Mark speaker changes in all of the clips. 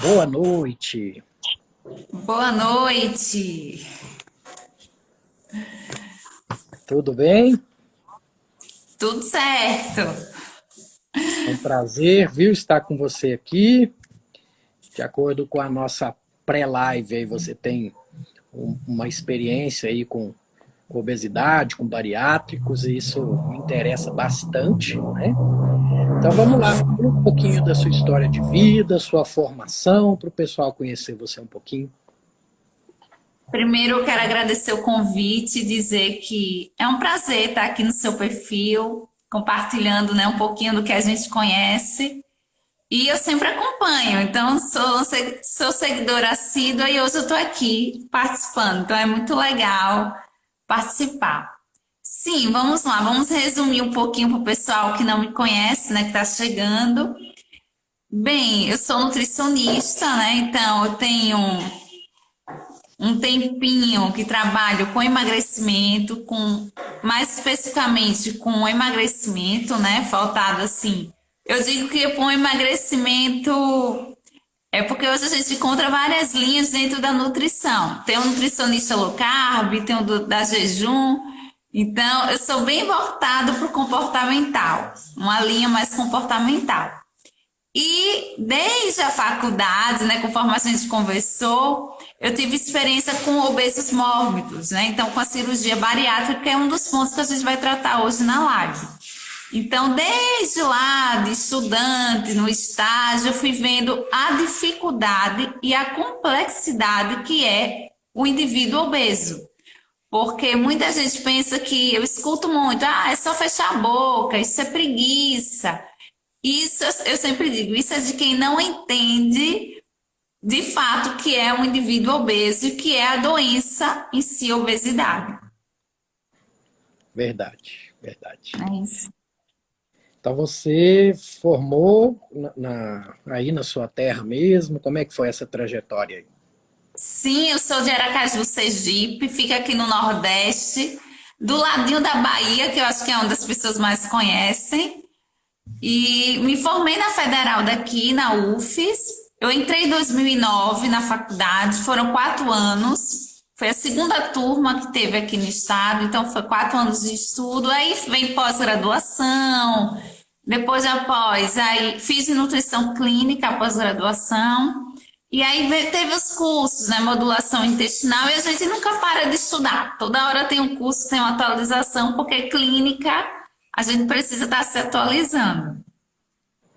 Speaker 1: Boa noite.
Speaker 2: Boa noite.
Speaker 1: Tudo bem?
Speaker 2: Tudo certo?
Speaker 1: É um prazer, viu, estar com você aqui. De acordo com a nossa pré-live, aí você tem uma experiência aí com obesidade, com bariátricos, e isso me interessa bastante, né? Então vamos lá, fala um pouquinho da sua história de vida, sua formação, para o pessoal conhecer você um pouquinho.
Speaker 2: Primeiro eu quero agradecer o convite e dizer que é um prazer estar aqui no seu perfil, compartilhando, né, um pouquinho do que a gente conhece. E eu sempre acompanho, então sou seguidora assídua e hoje eu estou aqui participando. Então é muito legal participar. Sim, vamos lá, vamos resumir um pouquinho para o pessoal que não me conhece, né, que está chegando. Bem, eu sou nutricionista, né? Então eu tenho um tempinho que trabalho com emagrecimento, com mais especificamente com emagrecimento, né? Faltado assim. Eu digo que com emagrecimento é porque hoje a gente encontra várias linhas dentro da nutrição. Tem um nutricionista low carb, tem um da jejum. Então, eu sou bem voltado para o comportamental, uma linha mais comportamental. E desde a faculdade, né, conforme a gente conversou, eu tive experiência com obesos mórbidos, né? Então, com a cirurgia bariátrica, que é um dos pontos que a gente vai tratar hoje na live. Então, desde lá, de estudante, no estágio, eu fui vendo a dificuldade e a complexidade que é o indivíduo obeso. Porque muita gente pensa que, eu escuto muito, é só fechar a boca, isso é preguiça. Isso eu sempre digo, isso é de quem não entende de fato que é um indivíduo obeso e que é a doença em si, a obesidade.
Speaker 1: Verdade, verdade.
Speaker 2: É isso.
Speaker 1: Então você formou aí na sua terra mesmo? Como é que foi essa trajetória aí?
Speaker 2: Sim, eu sou de Aracaju, Sergipe, fica aqui no Nordeste, do ladinho da Bahia, que eu acho que é onde as pessoas mais conhecem. E me formei na Federal daqui, na UFES. Eu entrei em 2009 na faculdade, foram 4 anos. Foi a segunda turma que teve aqui no estado, então foi 4 anos de estudo. Aí vem pós-graduação, depois após, aí fiz nutrição clínica, pós-graduação. E aí teve os cursos, né, modulação intestinal, e a gente nunca para de estudar. Toda hora tem um curso, tem uma atualização, porque clínica a gente precisa estar se atualizando.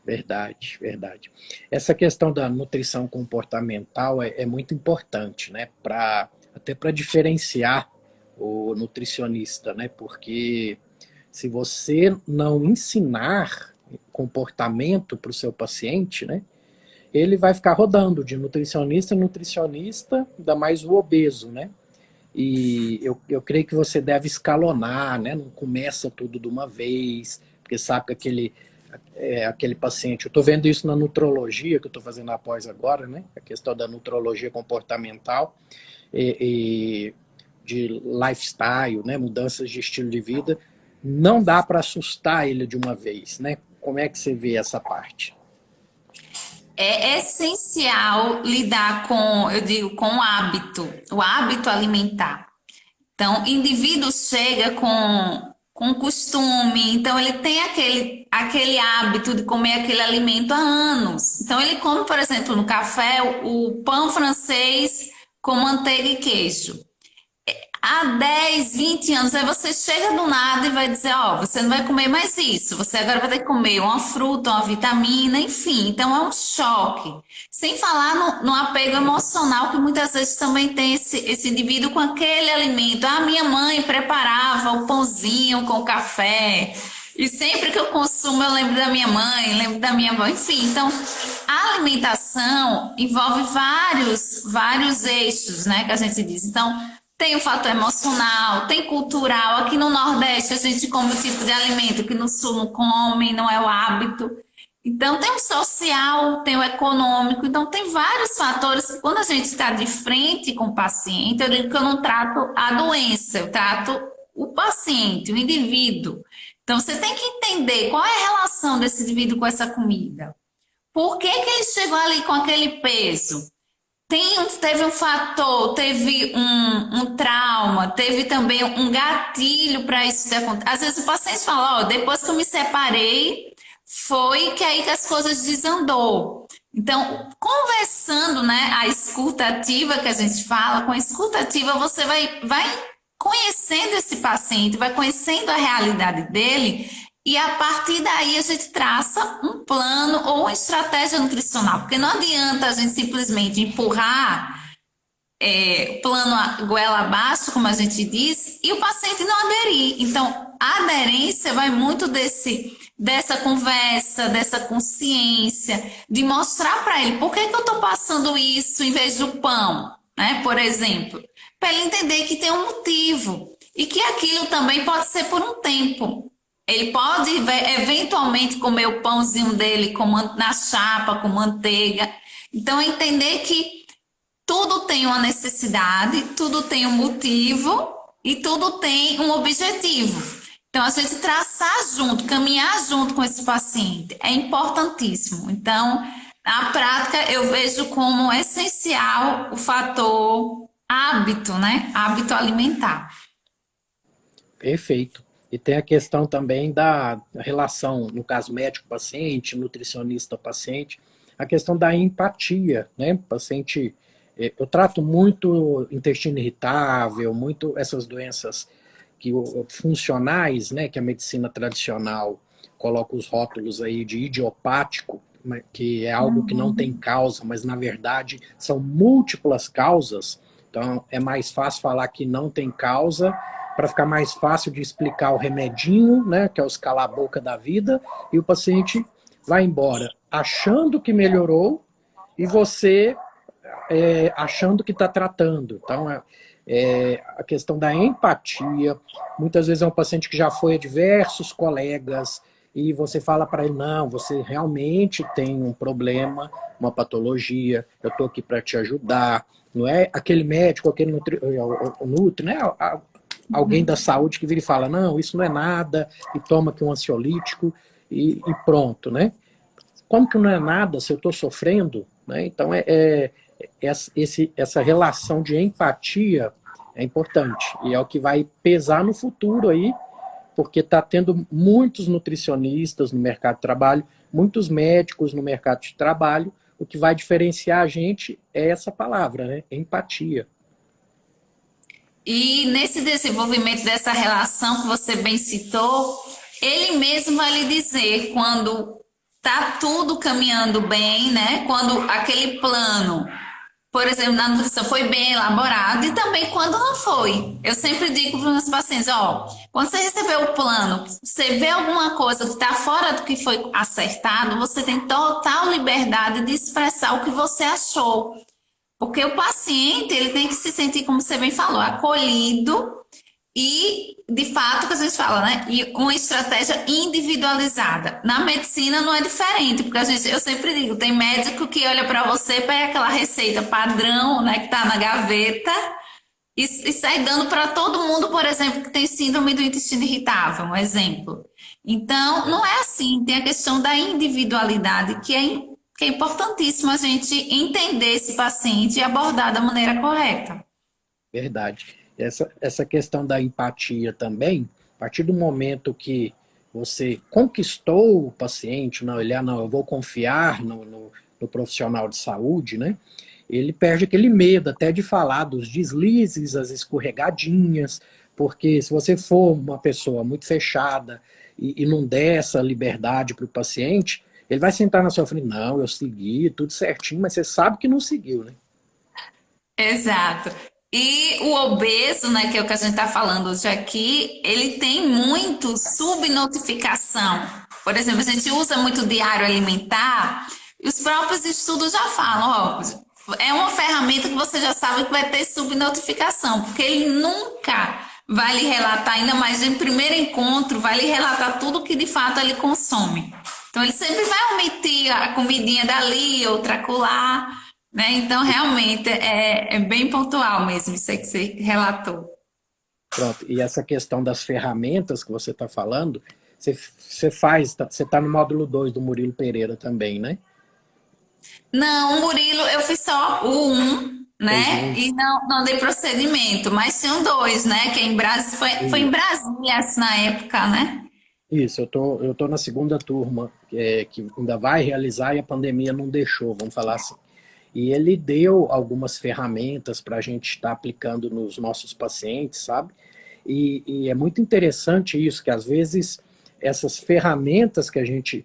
Speaker 1: Verdade, verdade. Essa questão da nutrição comportamental é muito importante, né? Até para diferenciar o nutricionista, né? Porque se você não ensinar comportamento para o seu paciente, né? Ele vai ficar rodando de nutricionista em nutricionista, ainda mais o obeso, né? E eu creio que você deve escalonar, né? Não começa tudo de uma vez, porque sabe que aquele paciente. Eu estou vendo isso na nutrologia, que eu estou fazendo após agora, né? A questão da nutrologia comportamental e de lifestyle, né? Mudanças de estilo de vida. Não dá para assustar ele de uma vez, né? Como é que você vê essa parte?
Speaker 2: É essencial lidar com, eu digo, com o hábito alimentar. Então, o indivíduo chega com costume, então ele tem aquele hábito de comer aquele alimento há anos. Então, ele come, por exemplo, no café, o pão francês com manteiga e queijo há 10, 20 anos, aí você chega do nada e vai dizer, ó, você não vai comer mais isso, você agora vai ter que comer uma fruta, uma vitamina, enfim, então é um choque. Sem falar no apego emocional que muitas vezes também tem esse indivíduo com aquele alimento. Ah, minha mãe preparava o pãozinho com café, e sempre que eu consumo eu lembro da minha mãe, lembro da minha avó, enfim, então a alimentação envolve vários eixos, né, que a gente diz. Então, tem o fator emocional, tem cultural. Aqui no Nordeste a gente come o tipo de alimento que no Sul não come, não é o hábito. Então tem o social, tem o econômico. Então tem vários fatores que quando a gente está de frente com o paciente, eu digo que eu não trato a doença, eu trato o paciente, o indivíduo. Então você tem que entender qual é a relação desse indivíduo com essa comida. Por que que ele chegou ali com aquele peso? Teve um fator, teve um trauma, teve também um gatilho para isso ter acontecido. Às vezes o paciente fala, ó, depois que eu me separei, foi que aí que as coisas desandou. Então, conversando, né, a escuta ativa que a gente fala, com a escuta ativa você vai conhecendo esse paciente, vai conhecendo a realidade dele e a partir daí a gente traça um plano ou uma estratégia nutricional, porque não adianta a gente simplesmente empurrar plano goela abaixo, como a gente diz, e o paciente não aderir. Então, a aderência vai muito dessa conversa, dessa consciência, de mostrar para ele por que que eu estou passando isso em vez do pão, né? Por exemplo, para ele entender que tem um motivo e que aquilo também pode ser por um tempo. Ele pode eventualmente comer o pãozinho dele na chapa, com manteiga. Então, entender que tudo tem uma necessidade, tudo tem um motivo e tudo tem um objetivo. Então, a gente traçar junto, caminhar junto com esse paciente é importantíssimo. Então, na prática, eu vejo como essencial o fator hábito, né? Hábito alimentar.
Speaker 1: Perfeito. E tem a questão também da relação, no caso médico-paciente, nutricionista-paciente, a questão da empatia, né? Paciente, eu trato muito intestino irritável, muito essas doenças funcionais, né? Que a medicina tradicional coloca os rótulos aí de idiopático, que é algo que não tem causa, mas na verdade são múltiplas causas. Então é mais fácil falar que não tem causa para ficar mais fácil de explicar o remedinho, né, que é os cala-boca da vida, e o paciente vai embora achando que melhorou e você achando que está tratando. Então, a questão da empatia, muitas vezes é um paciente que já foi a diversos colegas e você fala para ele, não, você realmente tem um problema, uma patologia, eu estou aqui para te ajudar. Não é aquele médico, aquele nutri, né? Alguém da saúde que vira e fala, não, isso não é nada, e toma aqui um ansiolítico e pronto, né? Como que não é nada se eu estou sofrendo? Né? Então, essa relação de empatia é importante, e é o que vai pesar no futuro aí, porque está tendo muitos nutricionistas no mercado de trabalho, muitos médicos no mercado de trabalho, o que vai diferenciar a gente é essa palavra, né? Empatia.
Speaker 2: E nesse desenvolvimento dessa relação que você bem citou, ele mesmo vai lhe dizer quando tá tudo caminhando bem, né? Quando aquele plano, por exemplo, na nutrição foi bem elaborado e também quando não foi. Eu sempre digo para os meus pacientes, ó, quando você recebeu o plano, você vê alguma coisa que está fora do que foi acertado, você tem total liberdade de expressar o que você achou. Porque o paciente, ele tem que se sentir, como você bem falou, acolhido e, de fato, que a gente fala, né? E uma estratégia individualizada. Na medicina não é diferente, porque eu sempre digo, tem médico que olha para você, pega aquela receita padrão, né, que está na gaveta e sai dando para todo mundo, por exemplo, que tem síndrome do intestino irritável, um exemplo. Então, não é assim, tem a questão da individualidade, que é importantíssimo a gente entender esse paciente e abordar da maneira correta.
Speaker 1: Verdade. Essa questão da empatia também, a partir do momento que você conquistou o paciente, não, eu vou confiar no profissional de saúde, né? Ele perde aquele medo até de falar dos deslizes, as escorregadinhas, porque se você for uma pessoa muito fechada e não der essa liberdade para o paciente, ele vai sentar na sua frente, não, eu segui tudo certinho, mas você sabe que não seguiu, né?
Speaker 2: Exato. E o obeso, né, que é o que a gente está falando hoje aqui, ele tem muito subnotificação. Por exemplo, a gente usa muito diário alimentar e os próprios estudos já falam, ó, é uma ferramenta que você já sabe que vai ter subnotificação, porque ele nunca vai lhe relatar, ainda mais em primeiro encontro, vai lhe relatar tudo que de fato ele consome. Então, ele sempre vai omitir a comidinha dali, outra acolá, né? Então, realmente, é bem pontual mesmo isso aí que você relatou.
Speaker 1: Pronto, e essa questão das ferramentas que você está falando, você está no módulo 2 do Murilo Pereira também, né?
Speaker 2: Não, o Murilo, eu fiz só o um,
Speaker 1: Fez
Speaker 2: né?
Speaker 1: um.
Speaker 2: E não dei procedimento, mas tinham dois, né? Que é em Brasília, foi em Brasília assim, na época, né?
Speaker 1: Isso, eu tô na segunda turma, que ainda vai realizar e a pandemia não deixou, vamos falar assim. E ele deu algumas ferramentas para a gente estar aplicando nos nossos pacientes, sabe? E é muito interessante isso, que às vezes essas ferramentas que a gente,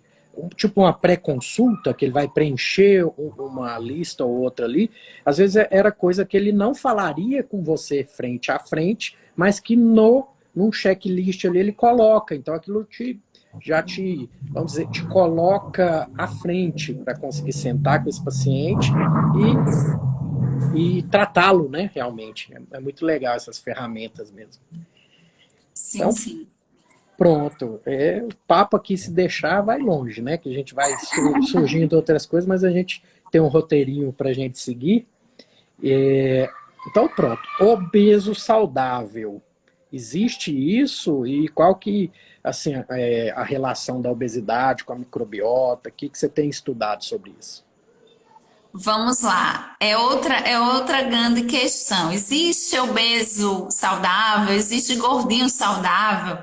Speaker 1: tipo uma pré-consulta, que ele vai preencher uma lista ou outra ali, às vezes era coisa que ele não falaria com você frente a frente, mas que num checklist ali ele coloca. Então aquilo já te, vamos dizer, te coloca à frente para conseguir sentar com esse paciente e tratá-lo, né, realmente. É muito legal essas ferramentas mesmo.
Speaker 2: Sim,
Speaker 1: Então,
Speaker 2: sim.
Speaker 1: pronto. O papo aqui, se deixar, vai longe, né? Que a gente vai surgindo outras coisas, mas a gente tem um roteirinho para a gente seguir. Então, pronto. Obeso saudável. Existe isso? E qual que, assim, a relação da obesidade com a microbiota? O que você tem estudado sobre isso?
Speaker 2: Vamos lá. É outra grande questão. Existe obeso saudável? Existe gordinho saudável?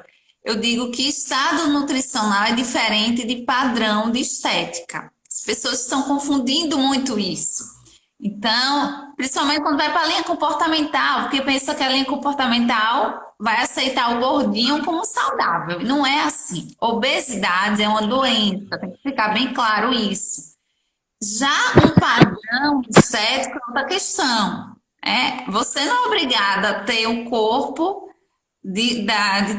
Speaker 2: Eu digo que estado nutricional é diferente de padrão de estética. As pessoas estão confundindo muito isso. Então, principalmente quando vai para a linha comportamental, porque pensa que a linha comportamental vai aceitar o gordinho como saudável. E não é assim. Obesidade é uma doença, tem que ficar bem claro isso. Já um padrão estético é outra questão. Você não é obrigada a ter um corpo de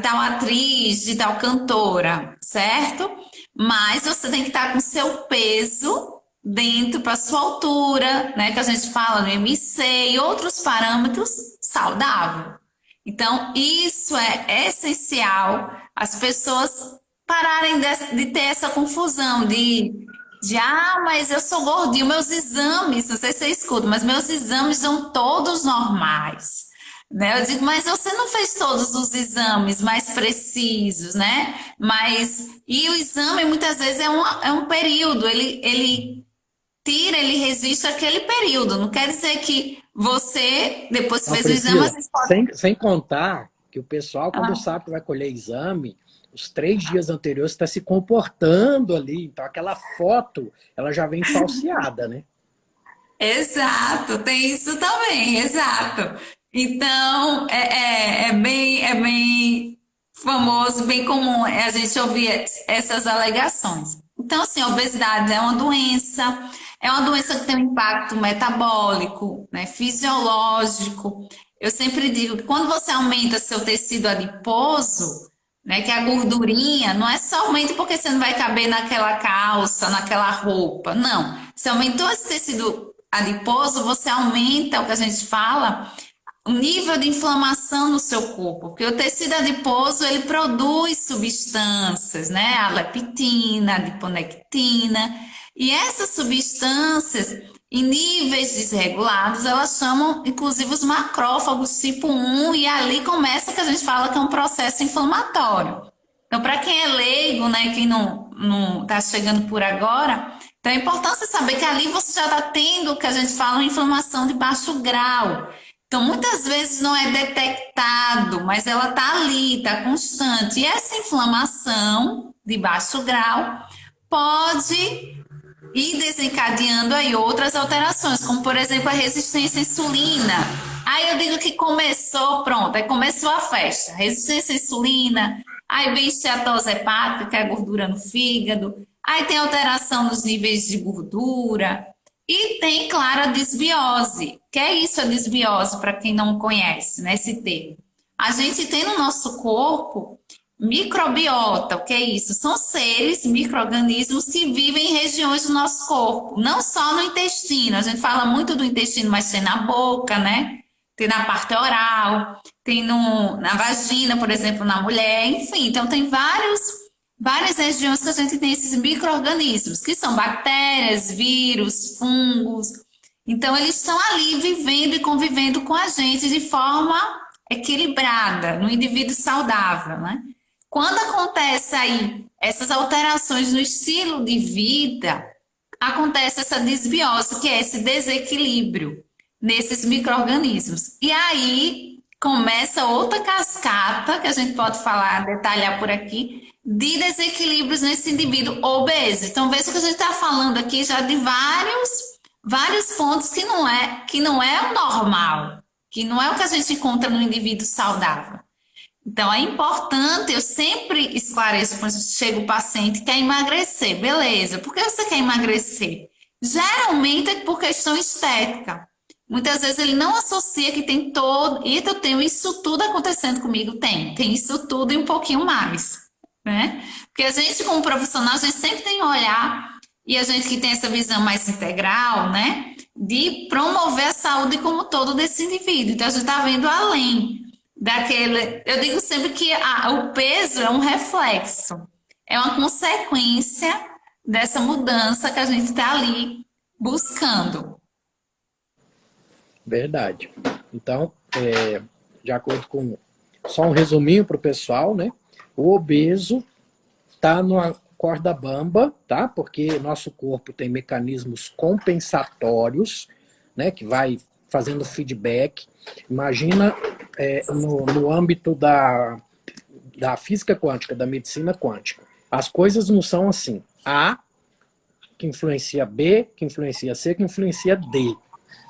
Speaker 2: tal atriz, de tal cantora, certo? Mas você tem que estar com seu peso dentro para sua altura, né? Que a gente fala no MC e outros parâmetros saudável. Então, isso é essencial as pessoas pararem de ter essa confusão mas eu sou gordinho, meus exames, não sei se você escuta, mas meus exames são todos normais. Né? Eu digo, mas você não fez todos os exames mais precisos, né? E o exame muitas vezes é um período, ele tira, ele resiste aquele período. Não quer dizer que você, depois que
Speaker 1: Não,
Speaker 2: fez o exame,
Speaker 1: Priscila,
Speaker 2: você pode.
Speaker 1: sem contar que o pessoal, quando
Speaker 2: Ah,
Speaker 1: sabe que vai colher exame, os 3 dias anteriores está se comportando ali. Então, aquela foto, ela já vem falseada, né?
Speaker 2: exato, tem isso também, exato. Então, é bem famoso, bem comum a gente ouvir essas alegações. Então, assim, a obesidade é uma doença que tem um impacto metabólico, né, fisiológico. Eu sempre digo que quando você aumenta seu tecido adiposo, né, que é a gordurinha, não é somente porque você não vai caber naquela calça, naquela roupa, não. Se aumentou esse tecido adiposo, você aumenta o que a gente fala, o nível de inflamação no seu corpo, porque o tecido adiposo ele produz substâncias, né? A leptina, a adiponectina, e essas substâncias em níveis desregulados, elas chamam inclusive os macrófagos tipo 1 e ali começa que a gente fala que é um processo inflamatório. Então, para quem é leigo, né, quem não está chegando por agora, então é importante saber que ali você já está tendo o que a gente fala, uma inflamação de baixo grau. Então, muitas vezes não é detectado, mas ela está ali, está constante. E essa inflamação de baixo grau pode ir desencadeando aí outras alterações, como por exemplo a resistência à insulina. Aí eu digo que começou, pronto, aí começou a festa. Resistência à insulina, aí vem esteatose hepática, que é a gordura no fígado, aí tem alteração nos níveis de gordura, e tem, claro, a disbiose. Que é isso, a disbiose, para quem não conhece, né, esse termo? A gente tem no nosso corpo microbiota, o que é isso? São seres, micro-organismos que vivem em regiões do nosso corpo, não só no intestino. A gente fala muito do intestino, mas tem na boca, né? Tem na parte oral, tem na vagina, por exemplo, na mulher, enfim. Então, tem várias regiões que a gente tem esses micro-organismos, que são bactérias, vírus, fungos. Então, eles estão ali vivendo e convivendo com a gente de forma equilibrada, no indivíduo saudável, né? Quando acontece aí essas alterações no estilo de vida, acontece essa desbiose, que é esse desequilíbrio nesses micro-organismos. E aí começa outra cascata, que a gente pode falar, detalhar por aqui, de desequilíbrios nesse indivíduo obeso. Então, veja que a gente está falando aqui já de vários pontos que não é o normal, que não é o que a gente encontra no indivíduo saudável. Então, é importante, eu sempre esclareço quando chega o paciente que quer emagrecer. Beleza, por que você quer emagrecer? Geralmente é por questão estética. Muitas vezes ele não associa que tem todo... E eu tenho isso tudo acontecendo comigo? Tem isso tudo e um pouquinho mais, né? Porque a gente, como profissional, a gente sempre tem um olhar, e a gente que tem essa visão mais integral, né? De promover a saúde como todo desse indivíduo. Então, a gente está vendo além daquele... Eu digo sempre que o peso é um reflexo, é uma consequência dessa mudança que a gente está ali buscando.
Speaker 1: Verdade. Então, de acordo com... Só um resuminho para o pessoal, né? O obeso está numa corda bamba, tá? Porque nosso corpo tem mecanismos compensatórios, né? Que vai fazendo feedback. Imagina no âmbito da física quântica, da medicina quântica. As coisas não são assim. A que influencia B, que influencia C, que influencia D.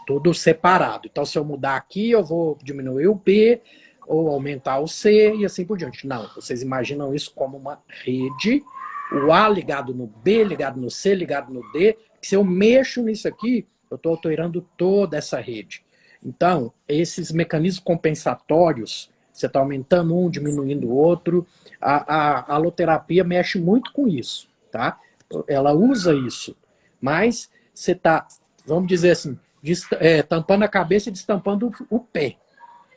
Speaker 1: Tudo separado. Então, se eu mudar aqui, eu vou diminuir o B, ou aumentar o C, e assim por diante. Não, vocês imaginam isso como uma rede, o A ligado no B, ligado no C, ligado no D, que se eu mexo nisso aqui, eu estou alterando toda essa rede. Então, esses mecanismos compensatórios, você está aumentando um, diminuindo o outro, a aloterapia mexe muito com isso, tá? Ela usa isso, mas você está, vamos dizer assim, tampando a cabeça e destampando o pé.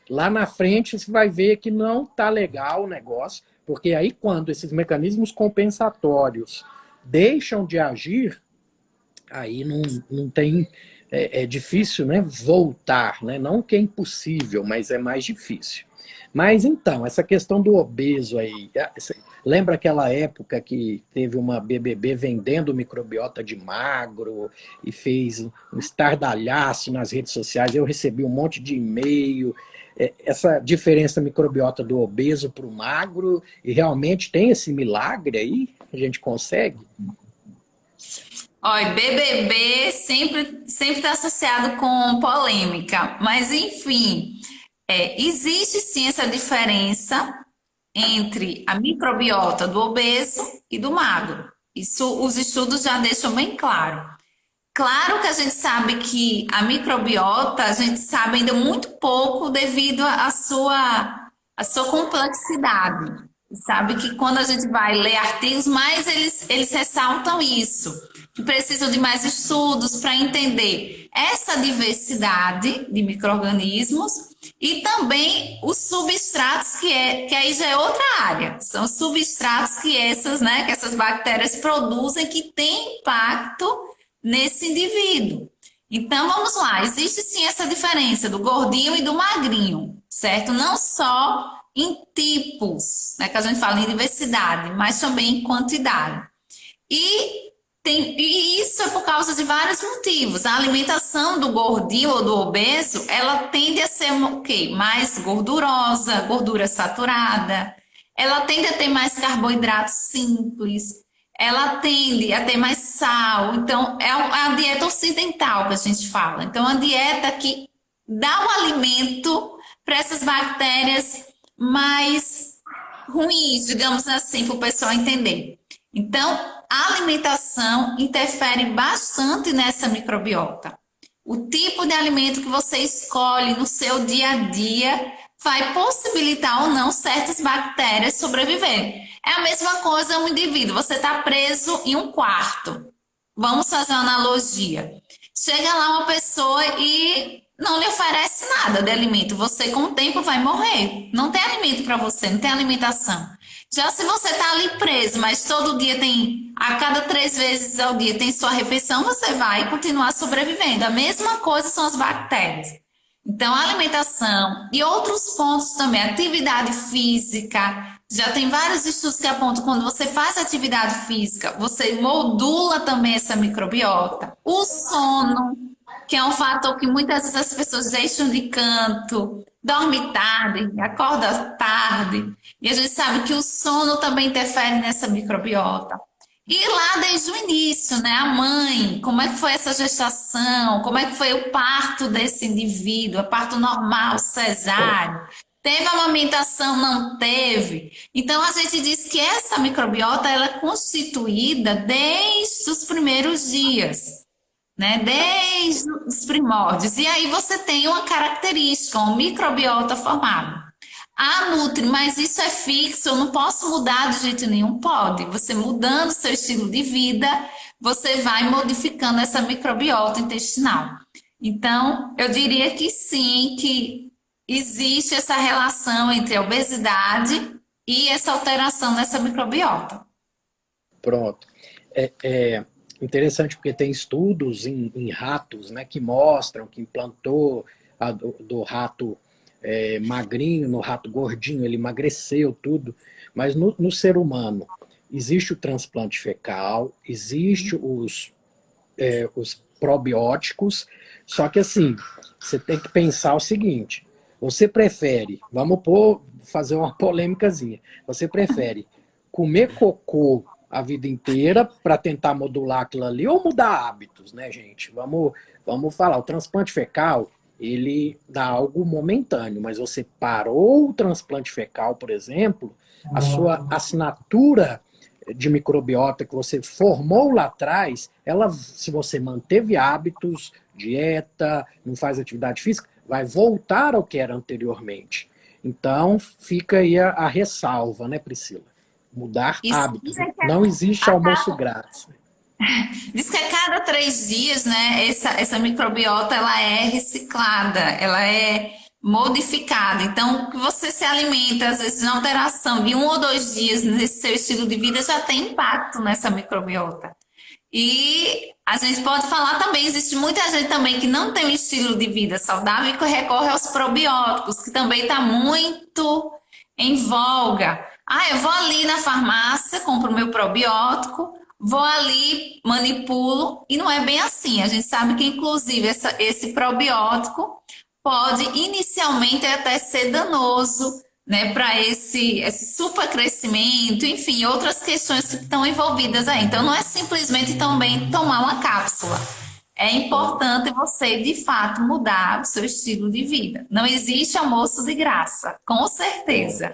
Speaker 1: Lá na frente você vai ver que não está legal o negócio, porque aí quando esses mecanismos compensatórios deixam de agir, aí não tem... É difícil, né, voltar, né? Não que é impossível, mas é mais difícil. Mas então, essa questão do obeso aí, lembra aquela época que teve uma BBB vendendo microbiota de magro e fez um estardalhaço nas redes sociais? Eu recebi um monte de e-mail, essa diferença microbiota do obeso para o magro, e realmente tem esse milagre aí? A gente consegue?
Speaker 2: Olha, BBB sempre está associado com polêmica, mas enfim, existe sim essa diferença entre a microbiota do obeso e do magro. Isso os estudos já deixam bem claro. Claro que a gente sabe que a microbiota, a gente sabe ainda muito pouco devido à sua complexidade. Sabe que quando a gente vai ler artigos, mais eles ressaltam isso, que precisam de mais estudos para entender essa diversidade de micro-organismos e também os substratos, que aí já é outra área. São substratos que essas bactérias produzem, que têm impacto nesse indivíduo. Então, vamos lá, existe sim essa diferença do gordinho e do magrinho, certo? Não só em tipos, né, que a gente fala em diversidade, mas também em quantidade. E isso é por causa de vários motivos. A alimentação do gordinho ou do obeso, ela tende a ser o quê? Mais gordurosa, gordura saturada. Ela tende a ter mais carboidratos simples. Ela tende a ter mais sal. Então, é a dieta ocidental que a gente fala. Então, a dieta que dá o alimento para essas bactérias mais ruins, digamos assim, para o pessoal entender. Então, a alimentação interfere bastante nessa microbiota. O tipo de alimento que você escolhe no seu dia a dia vai possibilitar ou não certas bactérias sobreviverem. É a mesma coisa um indivíduo, você está preso em um quarto. Vamos fazer uma analogia. Chega lá uma pessoa e não lhe oferece nada de alimento. Você, com o tempo, vai morrer. Não tem alimento para você, não tem alimentação. Já se você está ali preso, mas todo dia a cada 3 vezes ao dia tem sua refeição, você vai continuar sobrevivendo. A mesma coisa são as bactérias. Então, a alimentação e outros pontos também, atividade física, Já tem vários estudos que apontam que quando você faz atividade física, você modula também essa microbiota. O sono, que é um fator que muitas vezes as pessoas deixam de canto, dorme tarde, acorda tarde, e a gente sabe que o sono também interfere nessa microbiota. E lá desde o início, né? A mãe, como é que foi essa gestação? Como é que foi o parto desse indivíduo? É parto normal, cesáreo? Teve amamentação? Não teve? Então a gente diz que essa microbiota ela é constituída desde os primeiros dias, né? Desde os primórdios. E aí você tem uma característica, um microbiota formado. Ah, Nutri, mas isso é fixo, eu não posso mudar de jeito nenhum. Pode. Você mudando seu estilo de vida, você vai modificando essa microbiota intestinal. Então, eu diria que sim, que existe essa relação entre a obesidade e essa alteração nessa microbiota.
Speaker 1: Pronto. É interessante porque tem estudos em ratos, né, que mostram que implantou do rato magrinho no rato gordinho, ele emagreceu tudo, mas no ser humano existe o transplante fecal, existe os probióticos, só que assim, você tem que pensar o seguinte, você prefere, fazer uma polêmicazinha, você prefere comer cocô a vida inteira para tentar modular aquilo ali ou mudar hábitos, né, gente? Vamos falar, o transplante fecal, ele dá algo momentâneo, mas você parou o transplante fecal, por exemplo, a sua assinatura de microbiota que você formou lá atrás, ela, se você manteve hábitos, dieta, não faz atividade física, vai voltar ao que era anteriormente. Então, fica aí a ressalva, né, Priscila? Mudar hábitos. Não existe almoço grátis.
Speaker 2: Diz que a cada 3 dias, né, essa microbiota ela é reciclada, ela é modificada. Então, que você se alimenta, às vezes, na alteração de 1 ou 2 dias nesse seu estilo de vida já tem impacto nessa microbiota. E a gente pode falar também, existe muita gente também que não tem um estilo de vida saudável e que recorre aos probióticos, que também está muito em voga. Ah, eu vou ali na farmácia, compro o meu probiótico, vou ali, manipulo, e não é bem assim. A gente sabe que, inclusive, esse probiótico pode inicialmente até ser danoso, né, para esse supercrescimento, enfim, outras questões que estão envolvidas aí. Então, não é simplesmente também tomar uma cápsula. É importante você, de fato, mudar o seu estilo de vida. Não existe almoço de graça, com certeza.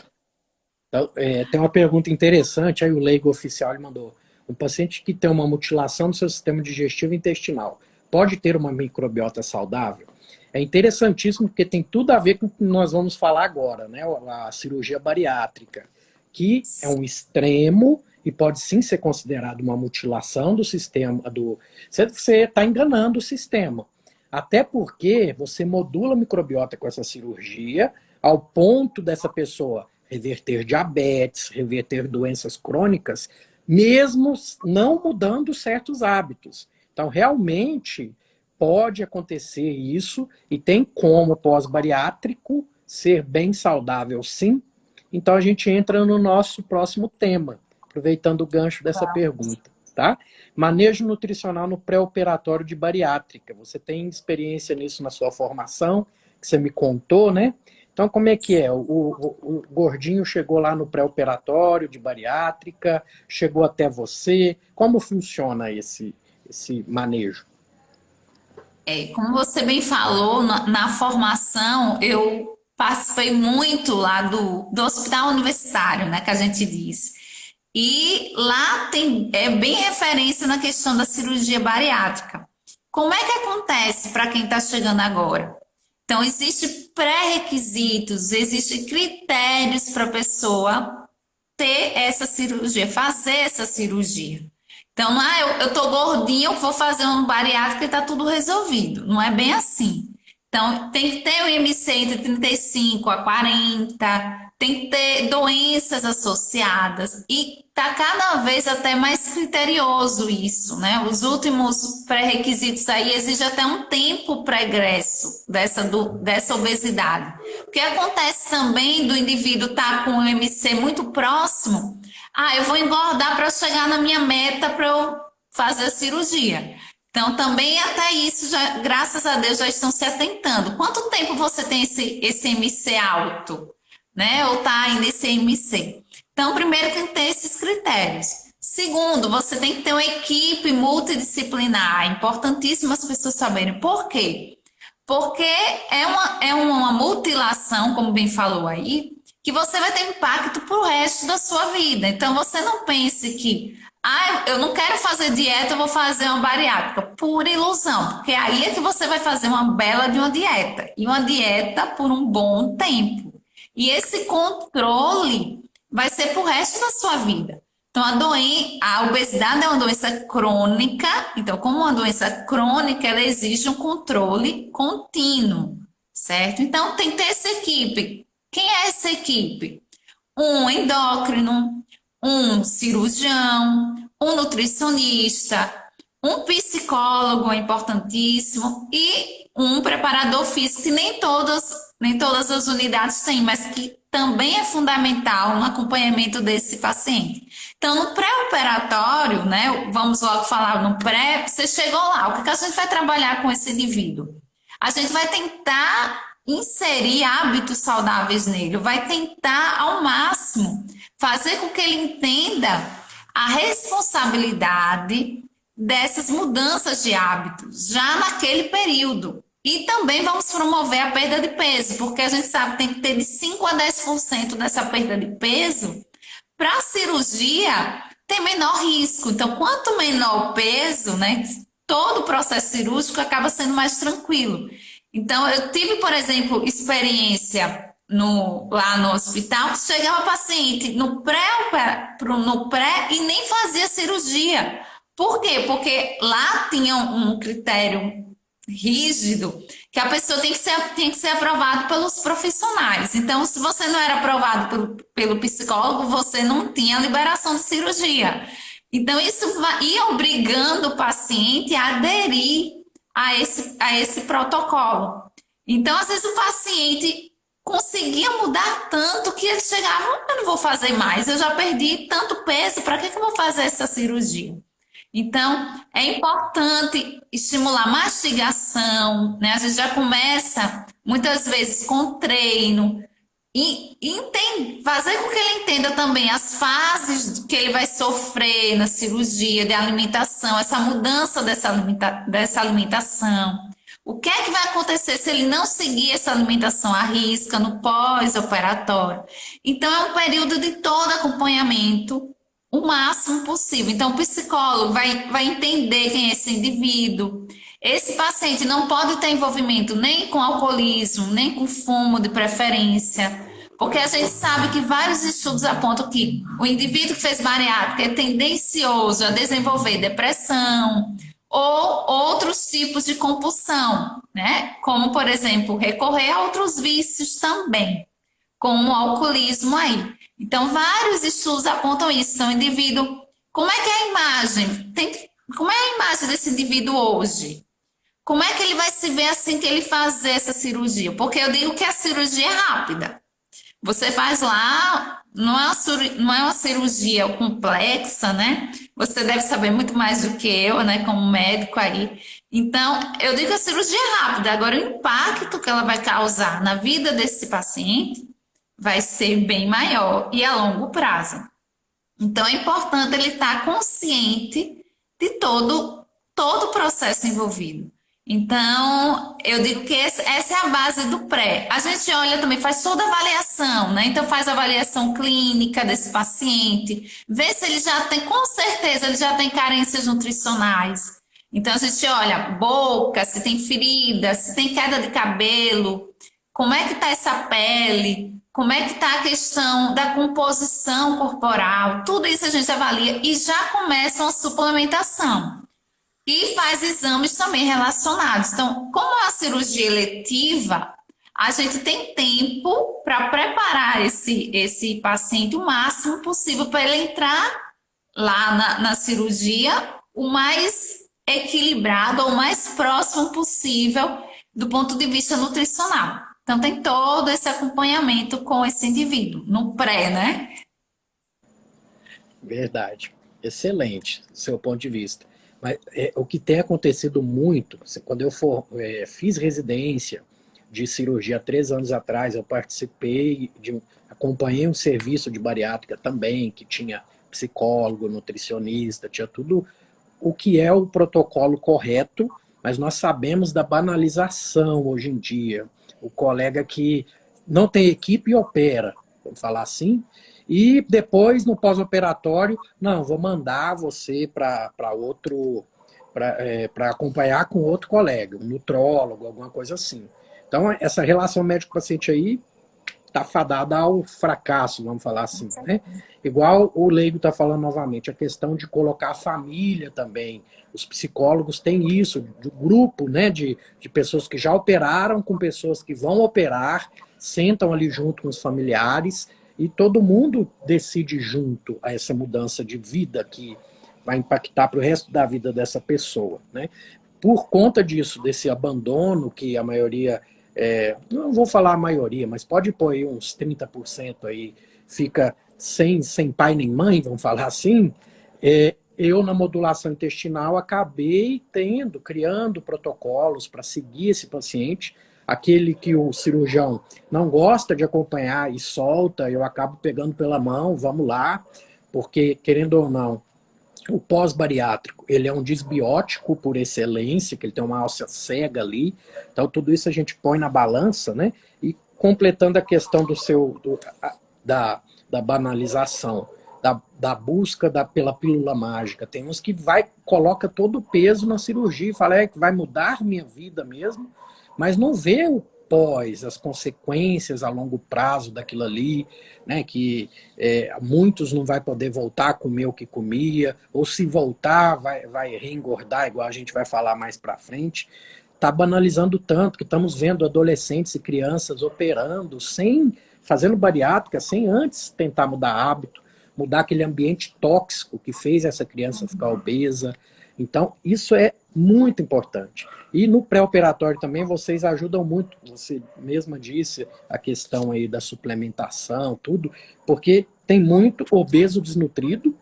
Speaker 1: Então, tem uma pergunta interessante, aí o leigo oficial ele mandou. Um paciente que tem uma mutilação do seu sistema digestivo e intestinal pode ter uma microbiota saudável? É interessantíssimo porque tem tudo a ver com o que nós vamos falar agora, né? A cirurgia bariátrica, que é um extremo e pode sim ser considerado uma mutilação do sistema. Você está enganando o sistema. Até porque você modula a microbiota com essa cirurgia ao ponto dessa pessoa reverter diabetes, reverter doenças crônicas, mesmo não mudando certos hábitos. Então, realmente, pode acontecer isso e tem como pós-bariátrico ser bem saudável, sim. Então, a gente entra no nosso próximo tema, aproveitando o gancho dessa pergunta, tá? Manejo nutricional no pré-operatório de bariátrica. Você tem experiência nisso na sua formação, que você me contou, né? Então, como é que é? O gordinho chegou lá no pré-operatório de bariátrica, chegou até você. Como funciona esse manejo?
Speaker 2: Como você bem falou, na formação, eu participei muito lá do hospital universitário, né, que a gente diz. E lá é bem referência na questão da cirurgia bariátrica. Como é que acontece para quem está chegando agora? Então, existem pré-requisitos, existem critérios para a pessoa ter essa cirurgia, fazer essa cirurgia. Então, não é eu tô gordinho, vou fazer um bariátrico e tá tudo resolvido. Não é bem assim. Então, tem que ter o IMC entre 35 a 40, tem que ter doenças associadas e tá cada vez até mais criterioso isso, né? Os últimos pré-requisitos aí exigem até um tempo pregresso dessa obesidade. O que acontece também do indivíduo estar com o MC muito próximo, eu vou engordar para chegar na minha meta para eu fazer a cirurgia. Então, também até isso, já, graças a Deus, já estão se atentando. Quanto tempo você tem esse MC alto, né? Ou está aí nesse MC? Então, primeiro tem que ter esses critérios. Segundo, você tem que ter uma equipe multidisciplinar. É importantíssimo as pessoas saberem por quê. Porque é uma mutilação, como bem falou aí, que você vai ter impacto para o resto da sua vida. Então, você não pense que, eu não quero fazer dieta, eu vou fazer uma bariátrica. Pura ilusão, porque aí é que você vai fazer uma bela de uma dieta. E uma dieta por um bom tempo. E esse controle vai ser para o resto da sua vida. Então, a obesidade é uma doença crônica. Então, como uma doença crônica, ela exige um controle contínuo, certo? Então, tem que ter essa equipe. Quem é essa equipe? Um endócrino, um cirurgião, um nutricionista, um psicólogo é importantíssimo e um preparador físico, que nem todas as unidades têm, mas que também é fundamental no acompanhamento desse paciente. Então, no pré-operatório, né, vamos logo falar no pré, você chegou lá, o que a gente vai trabalhar com esse indivíduo? A gente vai tentar inserir hábitos saudáveis nele, vai tentar ao máximo fazer com que ele entenda a responsabilidade dessas mudanças de hábitos já naquele período. E também vamos promover a perda de peso, porque a gente sabe que tem que ter de 5 a 10% dessa perda de peso. Para a cirurgia, tem menor risco. Então, quanto menor o peso, né, todo o processo cirúrgico acaba sendo mais tranquilo. Então, eu tive, por exemplo, experiência lá no hospital, que chegava paciente no pré e nem fazia cirurgia. Por quê? Porque lá tinha um critério rígido que a pessoa tem que ser aprovado pelos profissionais. Então, se você não era aprovado pelo psicólogo, você não tinha liberação de cirurgia. Então, isso ia obrigando o paciente a aderir a esse protocolo. Então, às vezes o paciente conseguia mudar tanto que ele chegava, eu não vou fazer mais, eu já perdi tanto peso, para que eu vou fazer essa cirurgia? Então, é importante estimular a mastigação, né? A gente já começa, muitas vezes, com treino, e fazer com que ele entenda também as fases que ele vai sofrer na cirurgia de alimentação, essa mudança dessa alimentação. O que é que vai acontecer se ele não seguir essa alimentação à risca no pós-operatório? Então, é um período de todo acompanhamento, o máximo possível. Então, o psicólogo vai entender quem é esse indivíduo. Esse paciente não pode ter envolvimento nem com alcoolismo, nem com fumo de preferência, porque a gente sabe que vários estudos apontam que o indivíduo que fez bariátrica é tendencioso a desenvolver depressão ou outros tipos de compulsão, né? Como, por exemplo, recorrer a outros vícios também, como o alcoolismo aí. Então, vários estudos apontam isso. Então, o indivíduo, como é que é a imagem? Como é a imagem desse indivíduo hoje? Como é que ele vai se ver assim que ele fazer essa cirurgia? Porque eu digo que a cirurgia é rápida. Você faz lá, não é uma cirurgia complexa, né? Você deve saber muito mais do que eu, né? Como médico aí. Então, eu digo que a cirurgia é rápida. Agora, o impacto que ela vai causar na vida desse paciente vai ser bem maior e a longo prazo. Então, é importante ele estar consciente de todo o processo envolvido. Então, eu digo que essa é a base do pré. A gente olha também, faz toda a avaliação, né? Então, faz a avaliação clínica desse paciente, vê se ele já tem, com certeza, ele já tem carências nutricionais. Então, a gente olha boca, se tem ferida, se tem queda de cabelo, como é que está essa pele, como é que está a questão da composição corporal. Tudo isso a gente avalia e já começa uma suplementação. E faz exames também relacionados. Então, como é uma cirurgia eletiva, a gente tem tempo para preparar esse paciente o máximo possível para ele entrar lá na cirurgia o mais equilibrado ou o mais próximo possível do ponto de vista nutricional. Então tem todo esse acompanhamento com esse indivíduo, no pré, né?
Speaker 1: Verdade. Excelente, do seu ponto de vista. Mas o que tem acontecido muito, assim, quando eu fiz residência de cirurgia há 3 anos atrás, eu participei acompanhei um serviço de bariátrica também, que tinha psicólogo, nutricionista, tinha tudo o que é o protocolo correto, mas nós sabemos da banalização hoje em dia. O colega que não tem equipe e opera, vamos falar assim, e depois no pós-operatório, não, vou mandar você para outro, para acompanhar com outro colega, um nutrólogo, alguma coisa assim. Então, essa relação médico-paciente aí está fadada ao fracasso, vamos falar assim, né? Igual o Leigo está falando novamente, a questão de colocar a família também. Os psicólogos têm isso, de grupo, né, de pessoas que já operaram com pessoas que vão operar, sentam ali junto com os familiares e todo mundo decide junto a essa mudança de vida que vai impactar para o resto da vida dessa pessoa, né? Por conta disso, desse abandono que a maioria não vou falar a maioria, mas pode pôr aí uns 30% aí, fica sem pai nem mãe, vamos falar assim, eu na modulação intestinal acabei criando protocolos para seguir esse paciente, aquele que o cirurgião não gosta de acompanhar e solta, eu acabo pegando pela mão, vamos lá, porque querendo ou não, o pós-bariátrico, ele é um disbiótico por excelência, que ele tem uma alça cega ali. Então, tudo isso a gente põe na balança, né? E completando a questão da banalização, da busca pela pílula mágica. Tem uns que coloca todo o peso na cirurgia e fala que vai mudar minha vida mesmo, mas não vê o pós, as consequências a longo prazo daquilo ali, né, que muitos não vai poder voltar a comer o que comia, ou se voltar vai reengordar, igual a gente vai falar mais para frente. Está banalizando tanto que estamos vendo adolescentes e crianças operando, fazendo bariátrica, sem antes tentar mudar hábito, mudar aquele ambiente tóxico que fez essa criança ficar obesa. Então, isso é muito importante. E no pré-operatório também vocês ajudam muito, você mesma disse a questão aí da suplementação, tudo, porque tem muito obeso desnutrido,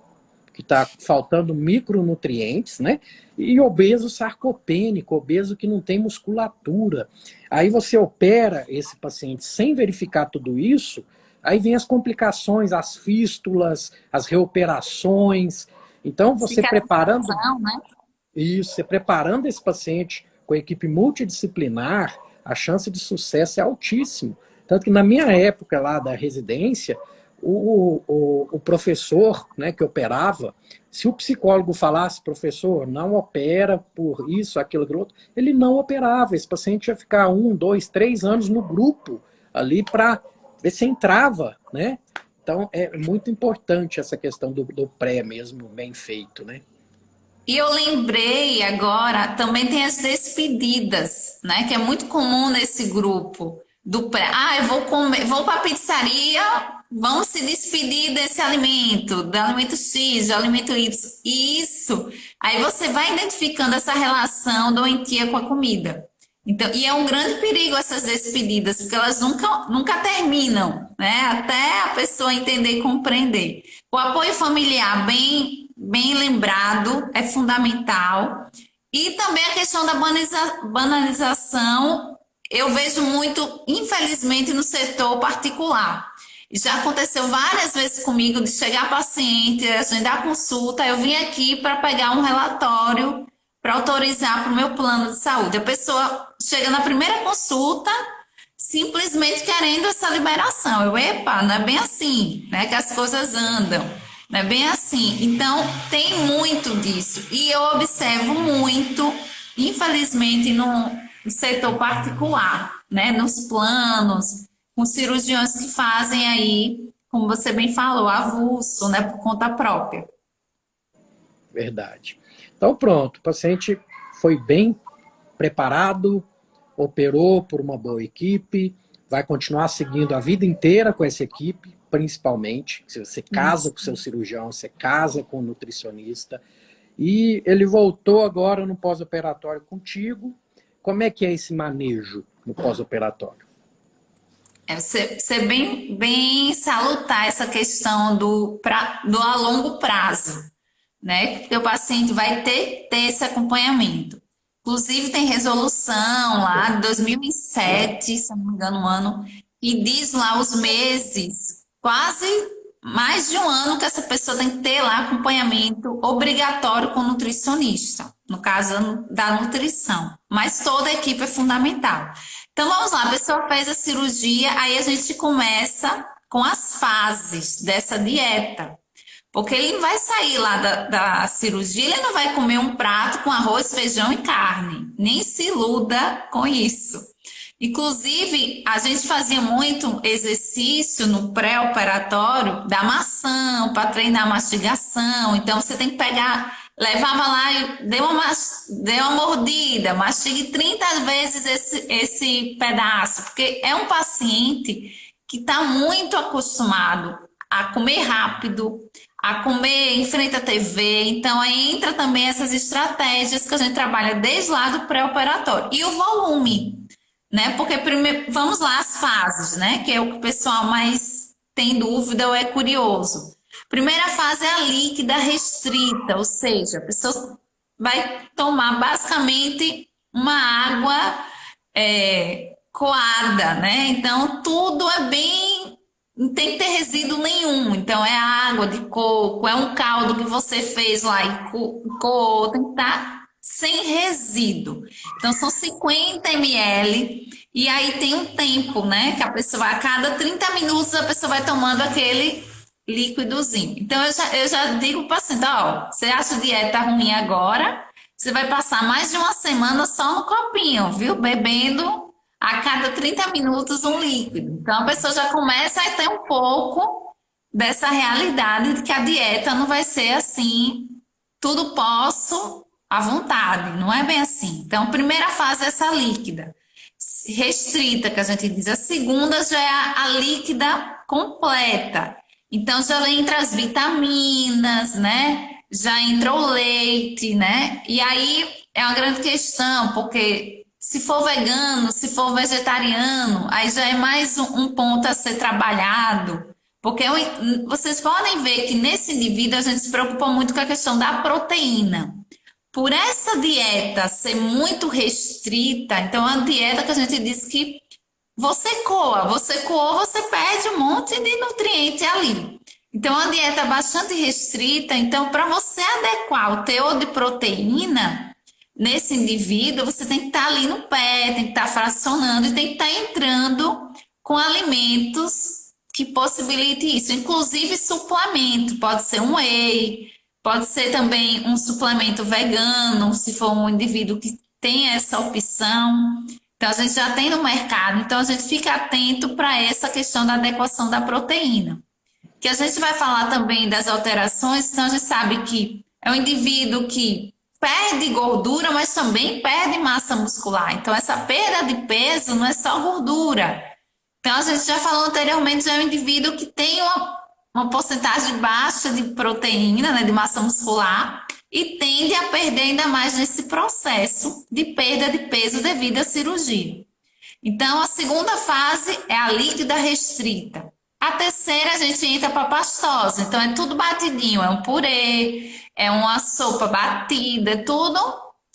Speaker 1: que está faltando micronutrientes, né? E obeso sarcopênico, obeso que não tem musculatura. Aí você opera esse paciente sem verificar tudo isso, aí vem as complicações, as fístulas, as reoperações. Então, você preparando
Speaker 2: né?
Speaker 1: isso, você preparando esse paciente com a equipe multidisciplinar, a chance de sucesso é altíssima. Tanto que na minha época lá da residência, o professor, né, que operava, se o psicólogo falasse, professor, não opera por isso, aquilo, outro, ele não operava. Esse paciente ia ficar 1, 2, 3 anos no grupo ali para ver se entrava, né? Então é muito importante essa questão do pré mesmo bem feito, né?
Speaker 2: E eu lembrei agora, também tem as despedidas, né? Que é muito comum nesse grupo do pré. Ah, eu vou comer, vou para a pizzaria, vamos se despedir desse alimento, do alimento X, do alimento Y. Isso. Aí você vai identificando essa relação doentia com a comida. Então, e é um grande perigo essas despedidas, porque elas nunca terminam, né? Até a pessoa entender e compreender. O apoio familiar bem lembrado é fundamental. E também a questão da banalização, eu vejo muito, infelizmente, no setor particular. Já aconteceu várias vezes comigo de chegar paciente, agendar consulta, eu vim aqui para pegar um relatório para autorizar para o meu plano de saúde. A pessoa chega na primeira consulta simplesmente querendo essa liberação. Epa, não é bem assim, né, que as coisas andam. Não é bem assim. Então, tem muito disso. E eu observo muito, infelizmente, no setor particular, né, nos planos, com cirurgiões que fazem aí, como você bem falou, avulso, né, por conta própria.
Speaker 1: Verdade. Então pronto, o paciente foi bem preparado, operou por uma boa equipe, vai continuar seguindo a vida inteira com essa equipe, principalmente. Se você casa com o seu cirurgião, você casa com o nutricionista. E ele voltou agora no pós-operatório contigo. Como é que é esse manejo no pós-operatório?
Speaker 2: Você bem salutar essa questão do a longo prazo, né? Porque o paciente vai ter esse acompanhamento. Inclusive, tem resolução lá de 2007, se não me engano, um ano, e diz lá os meses, quase mais de um ano que essa pessoa tem que ter lá acompanhamento obrigatório com nutricionista, no caso da nutrição. Mas toda a equipe é fundamental. Então vamos lá, a pessoa fez a cirurgia, aí a gente começa com as fases dessa dieta. Porque ele não vai sair lá da cirurgia, ele não vai comer um prato com arroz, feijão e carne. Nem se iluda com isso. Inclusive, a gente fazia muito exercício no pré-operatório da maçã para treinar a mastigação. Então, você tem que pegar, levava lá e deu uma mordida, mastigue 30 vezes esse pedaço, porque é um paciente que está muito acostumado a comer rápido, a comer em frente à TV. Então, aí entra também essas estratégias que a gente trabalha desde lá do pré-operatório. E o volume, né? Porque primeiro, vamos lá as fases, né? Que é o que o pessoal mais tem dúvida ou é curioso. Primeira fase é a líquida restrita, ou seja, a pessoa vai tomar basicamente uma água coada, né? Então, tudo é bem... Não tem que ter resíduo nenhum. Então, é água de coco, é um caldo que você fez lá e coou, tem que estar sem resíduo. Então, são 50 ml. E aí tem um tempo, né? Que a pessoa, a cada 30 minutos, a pessoa vai tomando aquele líquidozinho. Então, eu já digo para o paciente, ó, você acha dieta ruim agora? Você vai passar mais de uma semana só no copinho, viu? Bebendo a cada 30 minutos um líquido. Então, a pessoa já começa a ter um pouco dessa realidade de que a dieta não vai ser assim, tudo posso à vontade, não é bem assim. Então, a primeira fase é essa líquida restrita, que a gente diz. A segunda já é a líquida completa. Então, já entra as vitaminas, né? Já entra o leite, né? E aí é uma grande questão, porque se for vegano, se for vegetariano, aí já é mais um ponto a ser trabalhado. Porque vocês podem ver que nesse indivíduo a gente se preocupa muito com a questão da proteína. Por essa dieta ser muito restrita, então é uma dieta que a gente diz que você coa, você perde um monte de nutriente ali. Então, é uma dieta bastante restrita. Então, para você adequar o teor de proteína nesse indivíduo, você tem que estar ali no pé, tem que estar fracionando e tem que estar entrando com alimentos que possibilitem isso. Inclusive, suplemento, pode ser um whey, pode ser também um suplemento vegano, se for um indivíduo que tem essa opção. Então, a gente já tem no mercado. Então, a gente fica atento para essa questão da adequação da proteína. Que a gente vai falar também das alterações, então a gente sabe que é um indivíduo que perde gordura, mas também perde massa muscular. Então, essa perda de peso não é só gordura. Então, a gente já falou anteriormente, já é um indivíduo que tem uma porcentagem baixa de proteína, né, de massa muscular, e tende a perder ainda mais nesse processo de perda de peso devido à cirurgia. Então, a segunda fase é a líquida restrita. A terceira, a gente entra para a pastosa. Então, é tudo batidinho. É um purê, é uma sopa batida, é tudo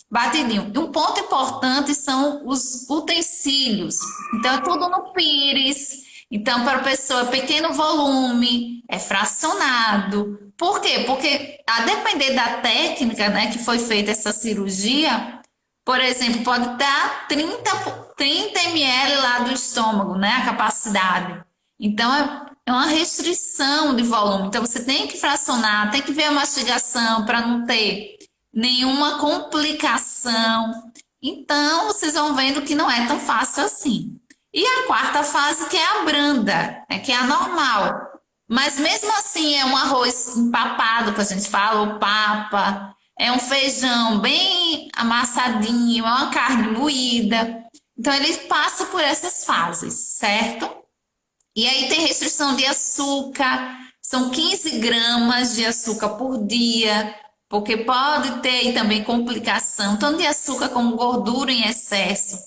Speaker 2: batidinho. E um ponto importante são os utensílios. Então, é tudo no pires. Então, para a pessoa, pequeno volume, é fracionado. Por quê? Porque, a depender da técnica, né, que foi feita essa cirurgia, por exemplo, pode dar 30 ml lá do estômago, né, a capacidade. Então, é uma restrição de volume. Então, você tem que fracionar, tem que ver a mastigação para não ter nenhuma complicação. Então, vocês vão vendo que não é tão fácil assim. E a quarta fase, que é a branda, que é a normal. Mas, mesmo assim, é um arroz empapado, que a gente fala, ou papa. É um feijão bem amassadinho, é uma carne moída. Então, ele passa por essas fases, certo? E aí tem restrição de açúcar, são 15 gramas de açúcar por dia, porque pode ter também complicação, tanto de açúcar como gordura em excesso.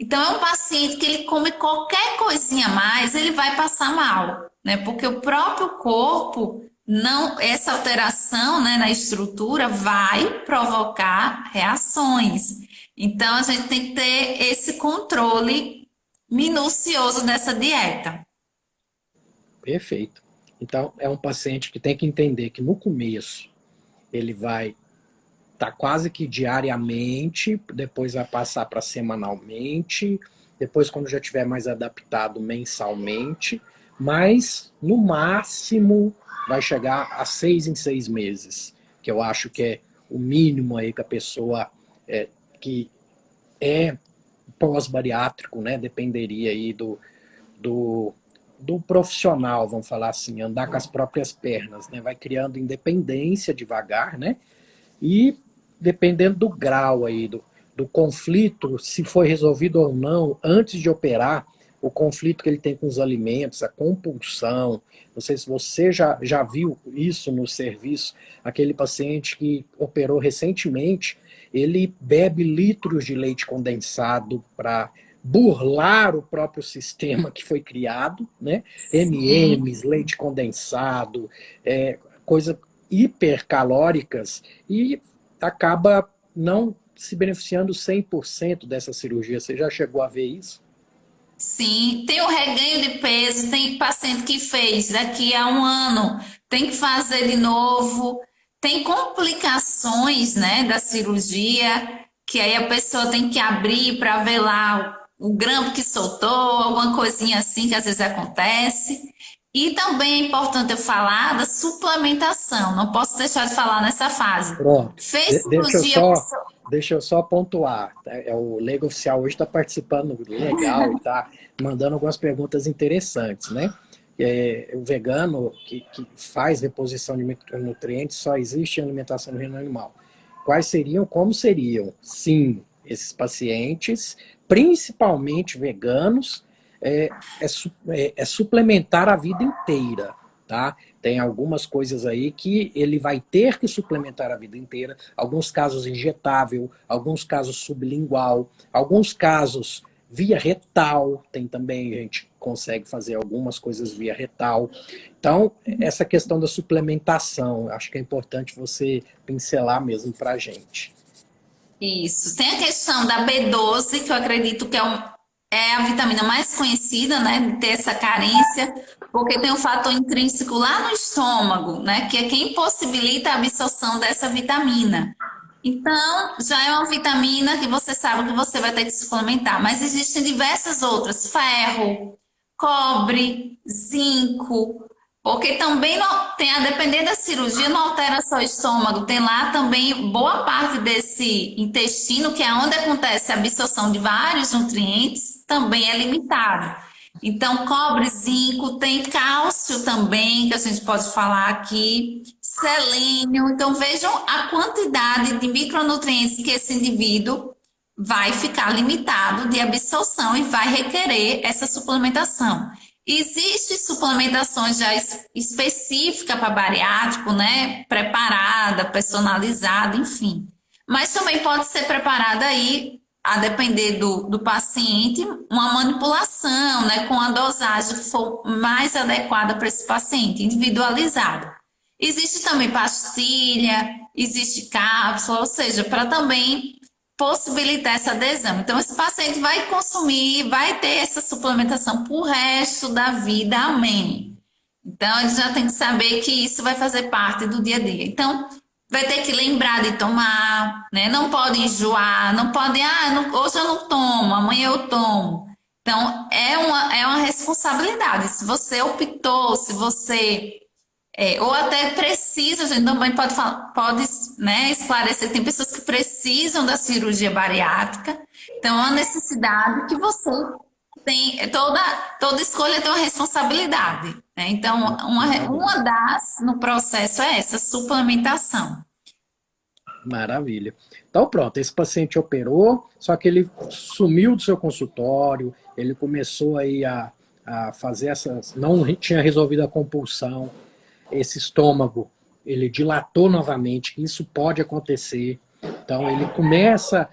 Speaker 2: Então, é um paciente que ele come qualquer coisinha a mais, ele vai passar mal, né? Porque o próprio corpo, não, essa alteração, né, na estrutura vai provocar reações. Então, a gente tem que ter esse controle minucioso dessa dieta.
Speaker 1: Perfeito. Então, é um paciente que tem que entender que no começo ele vai estar quase que diariamente, depois vai passar para semanalmente, depois, quando já tiver mais adaptado, mensalmente, mas no máximo vai chegar a 6 em 6 meses, que eu acho que é o mínimo aí que a pessoa que é pós-bariátrico, né, dependeria aí do, do profissional, vamos falar assim, andar com as próprias pernas, né? Vai criando independência devagar, né? E dependendo do grau aí, do conflito, se foi resolvido ou não, antes de operar, o conflito que ele tem com os alimentos, a compulsão, não sei se você já viu isso no serviço, aquele paciente que operou recentemente, ele bebe litros de leite condensado para burlar o próprio sistema que foi criado, né?
Speaker 2: Sim.
Speaker 1: MMs, leite condensado, coisa hipercalóricas, e acaba não se beneficiando 100% dessa cirurgia. Você já chegou a ver isso?
Speaker 2: Sim, tem o reganho de peso, tem paciente que fez daqui a um ano, tem que fazer de novo. Tem complicações, né, da cirurgia, que aí a pessoa tem que abrir para ver lá o grampo que soltou, alguma coisinha assim que às vezes acontece. E também é importante eu falar da suplementação, não posso deixar de falar nessa fase.
Speaker 1: Pronto.
Speaker 2: Fez
Speaker 1: Deixa eu
Speaker 2: cirurgia, a
Speaker 1: só,
Speaker 2: pessoa.
Speaker 1: deixa eu só pontuar. O Leigo Oficial hoje está participando legal e está mandando algumas perguntas interessantes, né? O vegano que faz reposição de micronutrientes só existe em alimentação do reino animal. Quais seriam, como seriam? Sim, esses pacientes, principalmente veganos, é suplementar a vida inteira, tá? Tem algumas coisas aí que ele vai ter que suplementar a vida inteira, alguns casos injetável, alguns casos sublingual, alguns casos via retal, tem também, a gente consegue fazer algumas coisas via retal. Então, essa questão da suplementação, acho que é importante você pincelar mesmo para a gente.
Speaker 2: Isso. Tem a questão da B12, que eu acredito que é a vitamina mais conhecida, né, de ter essa carência, porque tem um fator intrínseco lá no estômago, né, que é quem possibilita a absorção dessa vitamina. Então, já é uma vitamina que você sabe que você vai ter que suplementar, mas existem diversas outras, ferro, cobre, zinco, porque também não, tem a depender da cirurgia, não altera só o estômago, tem lá também boa parte desse intestino, que é onde acontece a absorção de vários nutrientes, também é limitado. Então, cobre, zinco, tem cálcio também, que a gente pode falar aqui, selênio. Então, vejam a quantidade de micronutrientes que esse indivíduo vai ficar limitado de absorção e vai requerer essa suplementação. Existe suplementações já específica para bariátrico, né? Preparada, personalizada, enfim. Mas também pode ser preparada aí, a depender do paciente, uma manipulação, né? Com a dosagem que for mais adequada para esse paciente, individualizada. Existe também pastilha, existe cápsula, ou seja, para também possibilitar essa adesão. Então, esse paciente vai consumir, vai ter essa suplementação pro resto da vida, amém. Então, ele já tem que saber que isso vai fazer parte do dia a dia. Então, vai ter que lembrar de tomar, né? Não pode enjoar, não pode, hoje eu não tomo, amanhã eu tomo. Então, é uma responsabilidade. Se você optou, se você ou até precisa, a gente também pode, né, esclarecer, tem pessoas que precisam da cirurgia bariátrica, então é uma necessidade que você tem, toda escolha tem uma responsabilidade, né? Então, uma das no processo é essa suplementação.
Speaker 1: Maravilha. Então pronto, esse paciente operou, só que ele sumiu do seu consultório, ele começou aí a fazer essas, não tinha resolvido a compulsão, esse estômago, ele dilatou novamente, isso pode acontecer. Então ele começa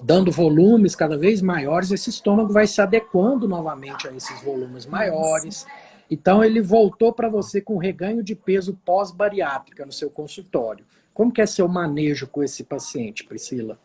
Speaker 1: dando volumes cada vez maiores, esse estômago vai se adequando novamente a esses volumes maiores. Então ele voltou para você com reganho de peso pós-bariátrica no seu consultório. Como que é seu manejo com esse paciente, Priscila?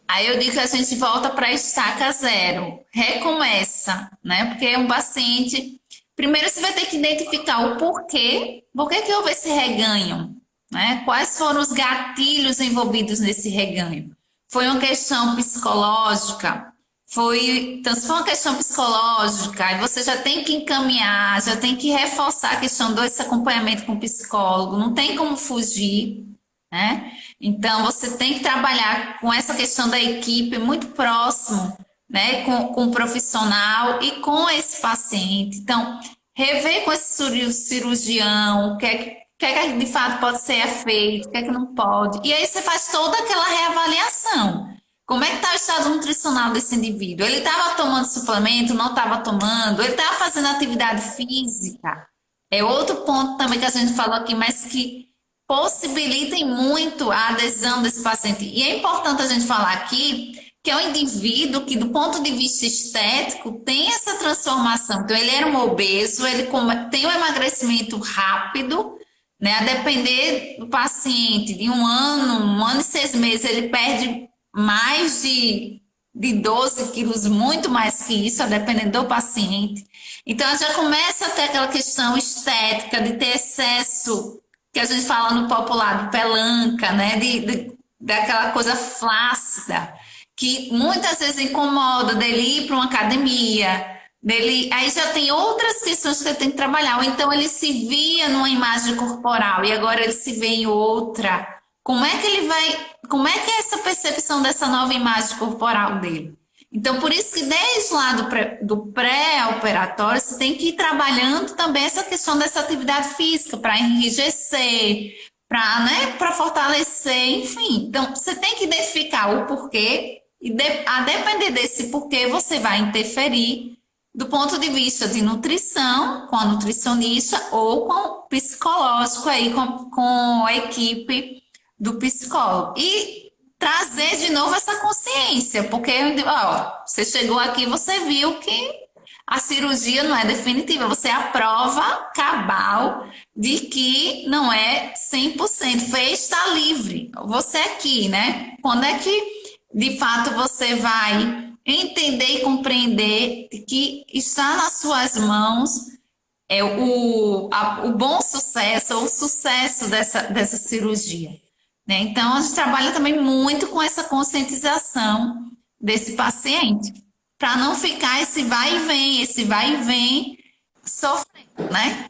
Speaker 2: Aí eu digo que a gente volta para a estaca zero, recomeça, né? Porque é um paciente. Primeiro você vai ter que identificar o porquê, por que que houve esse reganho, né? Quais foram os gatilhos envolvidos nesse reganho? Foi uma questão psicológica? Então, se for uma questão psicológica, aí você já tem que encaminhar, já tem que reforçar a questão desse acompanhamento com o psicólogo, não tem como fugir, né? Então, você tem que trabalhar com essa questão da equipe muito próximo, né? Com o profissional e com esse paciente. Então, rever com esse cirurgião o que é que de fato pode ser feito, o que é que não pode. E aí você faz toda aquela reavaliação. Como é que está o estado nutricional desse indivíduo? Ele estava tomando suplemento, não estava tomando? Ele estava fazendo atividade física? É outro ponto também que a gente falou aqui, mas que possibilitem muito a adesão desse paciente. E é importante a gente falar aqui que é um indivíduo que, do ponto de vista estético, tem essa transformação. Então, ele era um obeso, ele tem um emagrecimento rápido, né? A depender do paciente, de um ano e 6 meses, ele perde mais de 12 quilos, muito mais que isso, a depender do paciente. Então, já começa a ter aquela questão estética, de ter excesso, que a gente fala no popular, de pelanca, né? Daquela coisa flácida, que muitas vezes incomoda dele ir para uma academia, aí já tem outras questões que ele tem que trabalhar. Ou então ele se via numa imagem corporal e agora ele se vê em outra. Como é que é essa percepção dessa nova imagem corporal dele? Então, por isso que desde lá do pré-operatório, você tem que ir trabalhando também essa questão dessa atividade física para enrijecer, para fortalecer, enfim. Então, você tem que identificar o porquê e a depender desse porquê, você vai interferir do ponto de vista de nutrição, com a nutricionista ou com o psicológico aí, com a equipe do psicólogo. E trazer de novo essa consciência, porque ó, você chegou aqui, você viu que a cirurgia não é definitiva, você é a prova cabal de que não é 100%, fez, está livre. Você aqui, né? Quando é que, de fato, você vai entender e compreender que está nas suas mãos o bom sucesso, ou o sucesso dessa cirurgia? Né? Então, a gente trabalha também muito com essa conscientização desse paciente, para não ficar esse vai e vem sofrendo, né?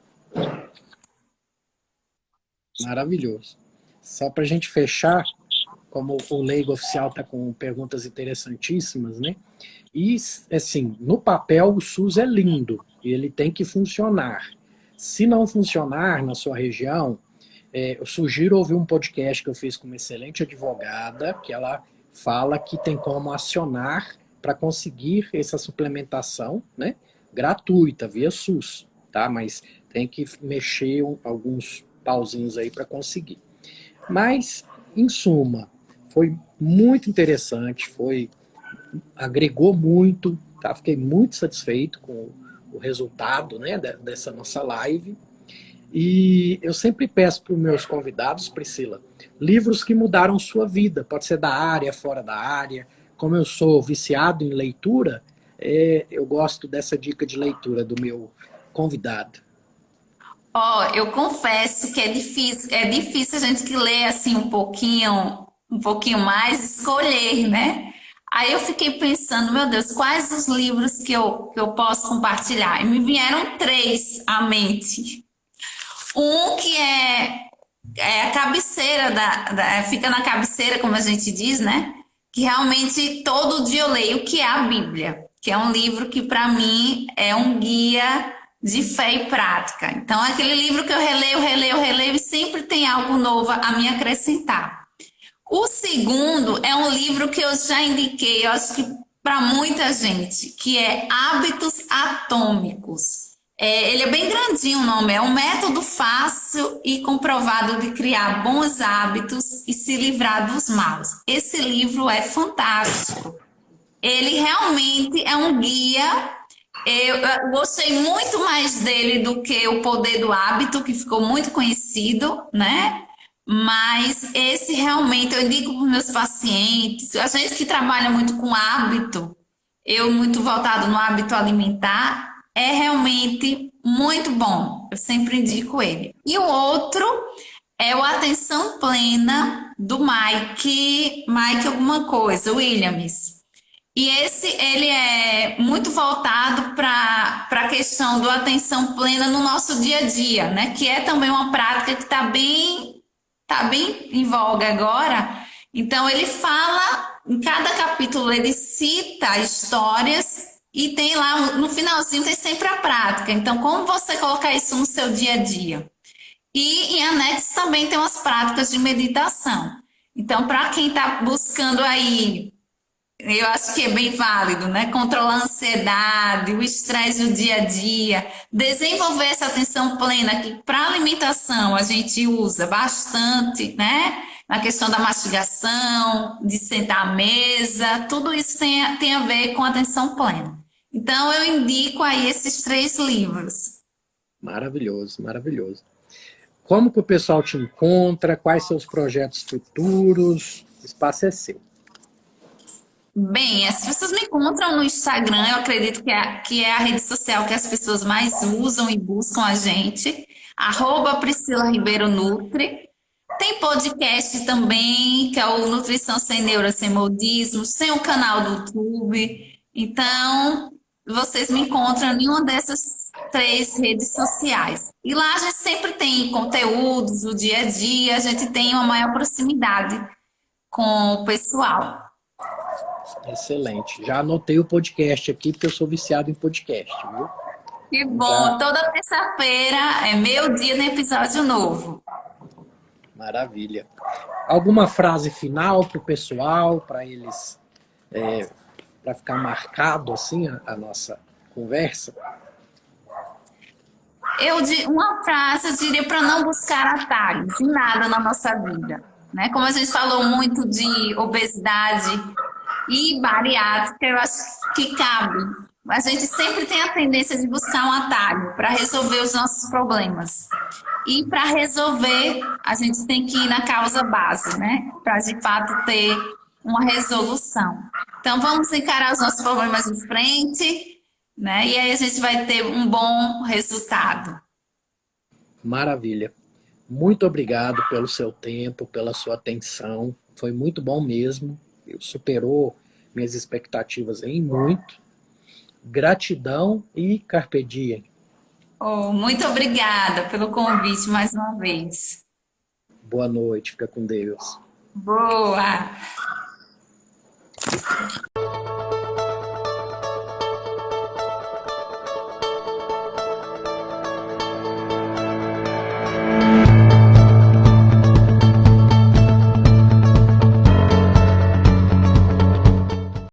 Speaker 1: Maravilhoso. Só para a gente fechar, como o leigo oficial está com perguntas interessantíssimas, né? E, assim, no papel o SUS é lindo e ele tem que funcionar. Se não funcionar na sua região, eu sugiro ouvir um podcast que eu fiz com uma excelente advogada, que ela fala que tem como acionar para conseguir essa suplementação, né, gratuita, via SUS, tá? Mas tem que mexer alguns pauzinhos aí para conseguir. Mas, em suma, foi muito interessante, agregou muito, tá? Fiquei muito satisfeito com o resultado, né, dessa nossa live. E eu sempre peço para os meus convidados, Priscila, livros que mudaram sua vida. Pode ser da área, fora da área. Como eu sou viciado em leitura, eu gosto dessa dica de leitura do meu convidado.
Speaker 2: Eu confesso que é difícil a gente que lê assim um pouquinho mais, escolher, né? Aí eu fiquei pensando, meu Deus, quais os livros que eu posso compartilhar? E me vieram 3 à mente. Um que é a cabeceira, fica na cabeceira, como a gente diz, né? Que realmente todo dia eu leio, que é a Bíblia, que é um livro que para mim é um guia de fé e prática. Então, é aquele livro que eu releio e sempre tem algo novo a me acrescentar. O segundo é um livro que eu já indiquei, eu acho que para muita gente, que é Hábitos Atômicos. Ele é bem grandinho o nome, é um método fácil e comprovado de criar bons hábitos e se livrar dos maus. Esse livro é fantástico. Ele realmente é um guia. Eu gostei muito mais dele do que O Poder do Hábito, que ficou muito conhecido, né? Mas esse realmente eu indico para os meus pacientes, a gente que trabalha muito com hábito, eu muito voltado no hábito alimentar, é realmente muito bom. Eu sempre indico ele. E o outro é o Atenção Plena do Mike alguma coisa, Williams. E esse, ele é muito voltado para a questão do atenção plena no nosso dia a dia, né? Que é também uma prática que tá bem em voga agora. Então, ele fala, em cada capítulo, ele cita histórias e tem lá, no finalzinho, tem sempre a prática. Então, como você colocar isso no seu dia a dia? E em anexo também tem umas práticas de meditação. Então, para quem está buscando aí, eu acho que é bem válido, né? Controlar a ansiedade, o estresse do dia a dia, desenvolver essa atenção plena que para alimentação a gente usa bastante, né? Na questão da mastigação, de sentar à mesa, tudo isso tem a ver com atenção plena. Então eu indico aí esses 3 livros.
Speaker 1: Maravilhoso, maravilhoso. Como que o pessoal te encontra? Quais são os projetos futuros? O espaço é seu.
Speaker 2: Bem, as pessoas me encontram no Instagram, eu acredito que é a rede social que as pessoas mais usam e buscam a gente, @Priscila Ribeiro Nutri. Tem podcast também, que é o Nutrição Sem Neura, Sem Modismo, tem o canal do YouTube. Então, vocês me encontram em uma dessas 3 redes sociais. E lá a gente sempre tem conteúdos do dia a dia, a gente tem uma maior proximidade com o pessoal.
Speaker 1: Excelente. Já anotei o podcast aqui, porque eu sou viciado em podcast, viu?
Speaker 2: Que bom, toda terça-feira é meio-dia no episódio novo.
Speaker 1: Maravilha. Alguma frase final para o pessoal, para eles, para ficar marcado assim a nossa conversa?
Speaker 2: Uma frase eu diria para não buscar atalhos em nada na nossa vida, né? Como a gente falou muito de obesidade e bariátrica, eu acho que cabe. A gente sempre tem a tendência de buscar um atalho para resolver os nossos problemas. E para resolver, a gente tem que ir na causa base, né? Para de fato ter uma resolução. Então vamos encarar os nossos problemas de frente, né? E aí a gente vai ter um bom resultado.
Speaker 1: Maravilha. Muito obrigado pelo seu tempo, pela sua atenção. Foi muito bom mesmo. Superou minhas expectativas em muito. Gratidão e carpe diem.
Speaker 2: Oh, muito obrigada pelo convite mais uma vez.
Speaker 1: Boa noite, fica com Deus.
Speaker 2: Boa!